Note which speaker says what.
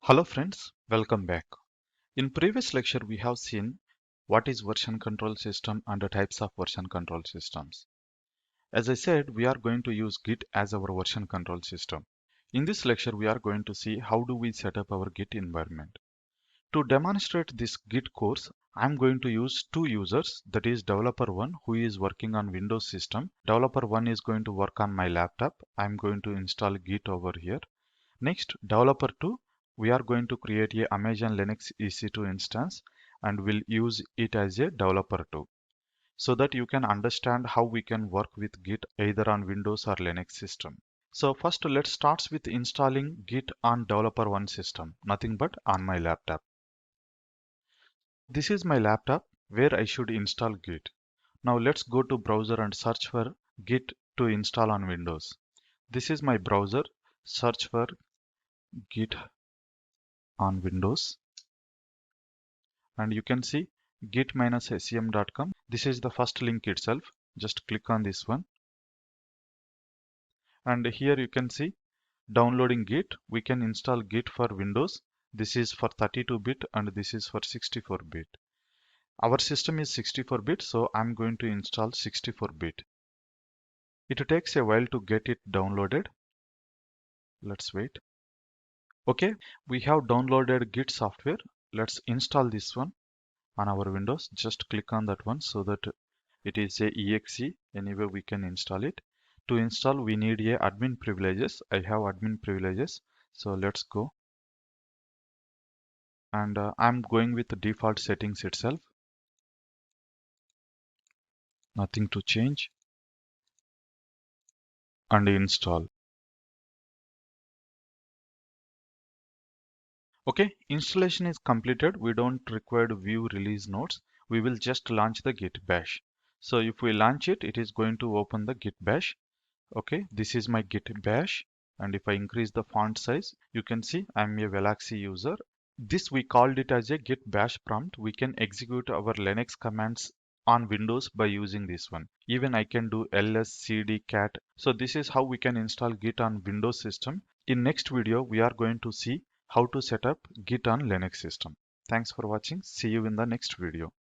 Speaker 1: Hello friends, welcome back. In previous lecture we have seen what is version control system and the types of version control systems. As I said, we are going to use Git as our version control system. In this lecture we are going to see how do we set up our Git environment. To demonstrate this Git course, I am going to use two users, that is developer 1 who is working on Windows system. Developer 1 is going to work on my laptop. I am going to install Git over here. Next, developer 2, we are going to create a Amazon Linux EC2 instance and we'll use it as a developer 2 so that you can understand how we can work with Git either on Windows or Linux system. So first let's start with installing Git on developer 1 system, nothing but on my laptop. This is my laptop where I should install Git. Now let's go to browser and search for Git to install on Windows. This is my browser, search for Git on Windows and you can see git-sem.com. This is the first link itself. Just click on this one and here you can see downloading Git. We can install Git for Windows. This is for 32-bit and this is for 64-bit. Our system is 64-bit, so I'm going to install 64-bit. It takes a while to get it downloaded. Let's wait. Okay, we have downloaded Git software. Let's install this one on our Windows. Just click on that one so that it is a exe. Anyway, we can install it. To install, we need a admin privileges. I have admin privileges, so let's go. And I'm going with the default settings itself. Nothing to change. And install. Okay, installation is completed. We don't require view release notes. We will just launch the Git bash. So if we launch it, it is going to open the Git bash. Okay, this is my Git bash. And if I increase the font size, you can see I'm a Veloxy user. This we called it as a Git bash prompt. We can execute our Linux commands on Windows by using this one. Even I can do ls cd cat. So this is how we can install Git on Windows system. In next video, we are going to see how to set up Git on Linux system. Thanks for watching. See you in the next video.